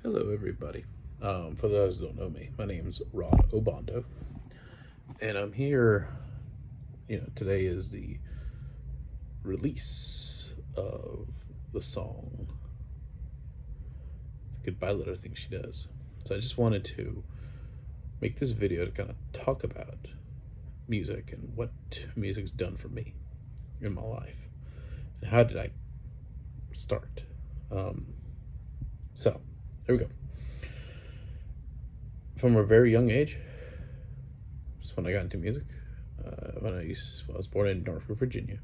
Hello, everybody. For those who don't know me, my name's Rod Obando, and I'm here. Today is the release of the song "The Goodbye Letter" thing she does. So I just wanted to make this video to kind of talk about music and what music's done for me in my life, and how did I start. Um, so here we go. From a very young age, just when I got into music. I was born in Norfolk, Virginia,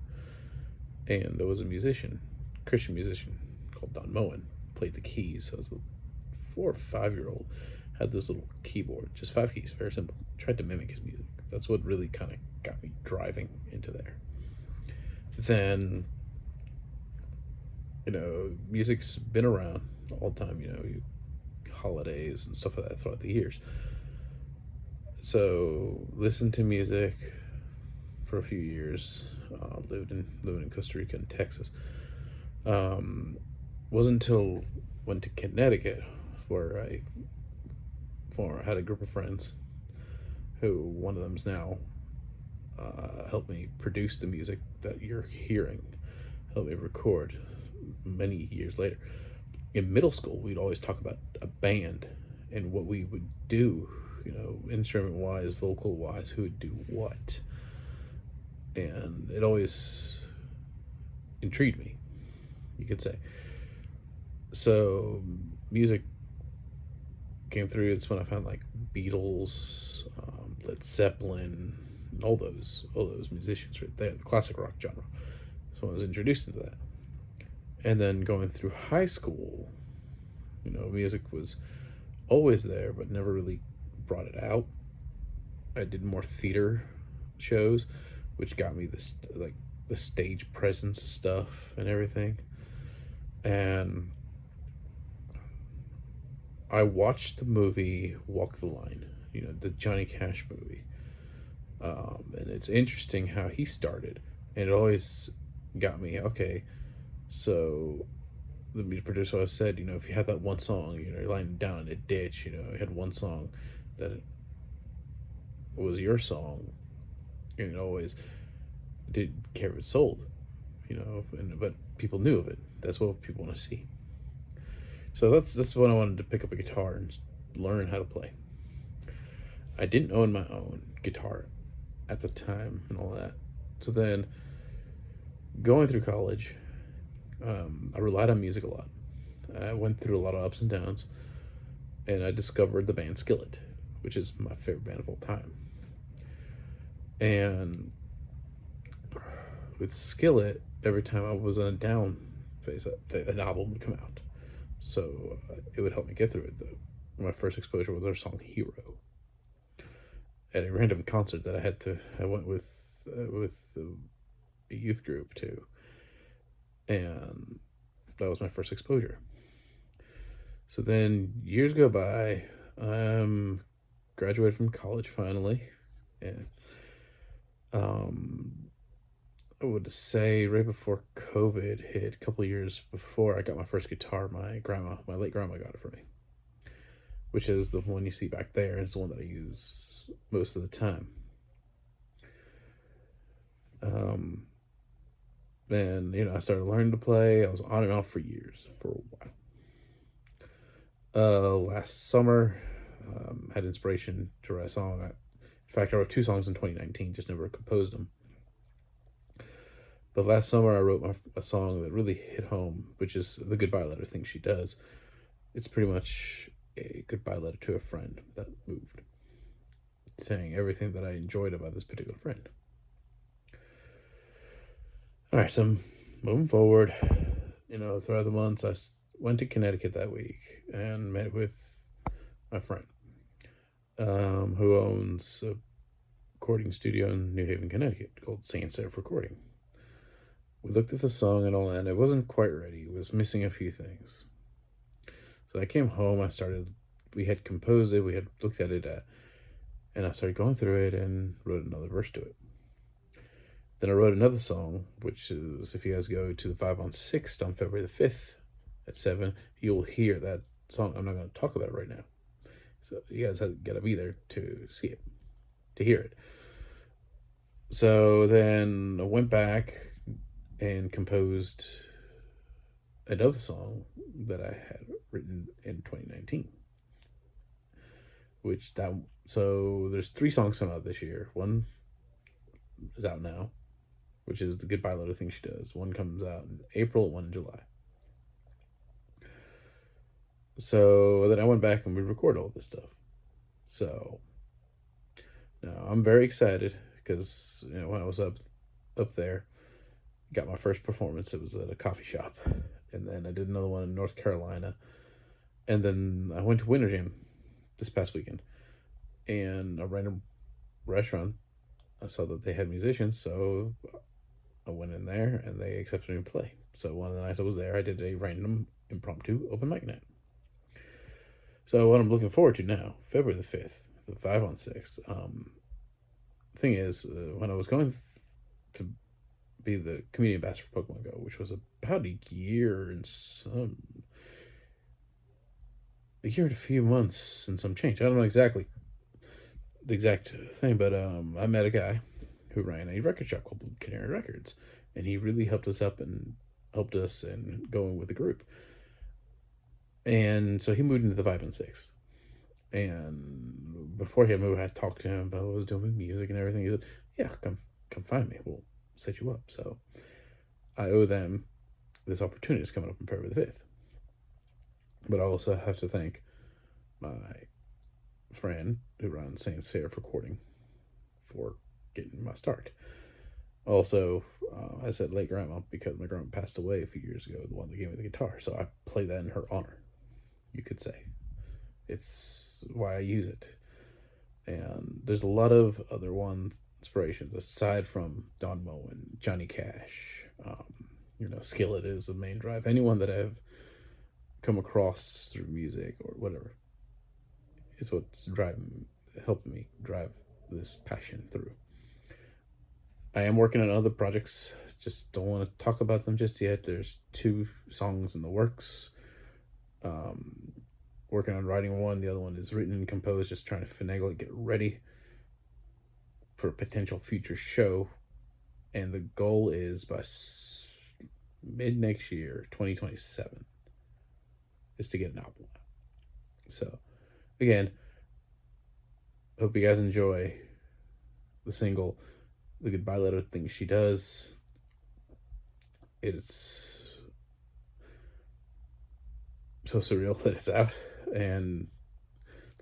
and there was a musician, Christian musician called Don Moen, played the keys. So I was a 4 or 5 year old, had this little keyboard, just 5 keys, very simple. Tried to mimic his music. That's what really kind of got me driving into there. Then, music's been around all the time. Holidays and stuff like that throughout the years. So listened to music for a few years. Living in Costa Rica and Texas. Wasn't until went to Connecticut where I had a group of friends who one of them's now helped me produce the music that you're hearing, helped me record many years later. In middle school, we'd always talk about a band and what we would do, instrument wise, vocal wise, who would do what. And it always intrigued me, you could say. So music came through. It's when I found like Beatles, Led Zeppelin, all those musicians right there, the classic rock genre. So I was introduced into that. And then going through high school, music was always there, but never really brought it out. I did more theater shows, which got me this like the stage presence stuff and everything. And I watched the movie Walk the Line, the Johnny Cash movie. And it's interesting how he started, and it always got me. Okay, so the music producer always said, if you had that one song, you're lying down in a ditch, you had one song that was your song, and it always didn't care if it sold, but people knew of it. That's what people want to see. So that's when I wanted to pick up a guitar and learn how to play. I didn't own my own guitar at the time and all that. So then, going through college, I relied on music a lot. I went through a lot of ups and downs, and I discovered the band Skillet, which is my favorite band of all time. And with Skillet, every time I was on a down phase, an album would come out. So it would help me get through it. My first exposure was their song "Hero" at a random concert that I went with a youth group to, and that was my first exposure. So then years go by. I'm graduated from college finally, and I would say right before COVID hit, a couple of years before I got my first guitar, my late grandma got it for me, which is the one you see back there. It's the one that I use most of the time. Then, I started learning to play. I was on and off for years, for a while. Last summer, had inspiration to write a song. In fact, I wrote 2 songs in 2019, just never composed them. But last summer, I wrote a song that really hit home, which is the goodbye letter thing she does. It's pretty much a goodbye letter to a friend that moved, saying everything that I enjoyed about this particular friend. All right, so moving forward, throughout the months, I went to Connecticut that week and met with my friend, who owns a recording studio in New Haven, Connecticut, called Sans Serif Recording. We looked at the song and all that, and it wasn't quite ready. It was missing a few things. So I came home, we had composed it, we had looked at it, and I started going through it and wrote another verse to it. Then I wrote another song, which is, if you guys go to the 5 on 6th on February the 5th at 7, you'll hear song. I'm not going to talk about it right now. So you guys have got to be there to see it, to hear it. So then I went back and composed another song that I had written in 2019. So there's 3 songs coming out this year. One is out now, which is the Goodbye Letter thing she does. One comes out in April, one in July. So then I went back and we recorded all this stuff. So now I'm very excited because when I was up there, got my first performance. It was at a coffee shop, and then I did another one in North Carolina, and then I went to Winter Jam this past weekend, and a random restaurant. I saw that they had musicians, so I went in there and they accepted me to play. So one of the nights I was there, I did a random impromptu open mic night. So what I'm looking forward to now, February the 5th, the 5 on 6. Thing is, when I was going to be the community ambassador for Pokemon Go, which was about a year and a few months and some change. I don't know exactly the exact thing, but I met a guy who ran a record shop called Canary Records, and he really helped us in going with the group. And so he moved into the 5 and 6. And before he had moved, I talked to him about what I was doing with music and everything. He said, "Yeah, come find me. We'll set you up." So I owe them this opportunity that's coming up on February the 5th. But I also have to thank my friend who runs Saint Seraph Recording for getting my start. Also, I said late grandma because my grandma passed away a few years ago, the one that gave me the guitar. So I play that in her honor, you could say. It's why I use it. And there's a lot of other inspirations aside from Don Moen and Johnny Cash. Skillet is the main drive. Anyone that I've come across through music or whatever is what's helping me drive this passion through. I am working on other projects, just don't want to talk about them just yet. There's 2 songs in the works. Working on writing one, the other one is written and composed, just trying to finagle it, get ready for a potential future show. And the goal is by mid next year, 2027, is to get an album out. So again, hope you guys enjoy the single, the Goodbye Letter thing she does. It's so surreal that it's out, and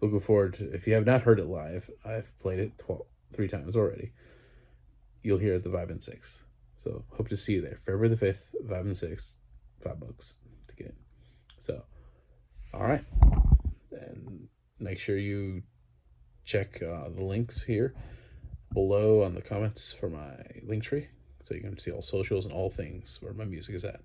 looking forward to, if you have not heard it live, I've played it 3 times already. You'll hear it at the 5 and 6. So hope to see you there. February the 5th, 5 and 6, $5 to get in. So, all right. And make sure you check the links here below on the comments for my link tree, so you can see all socials and all things where my music is at.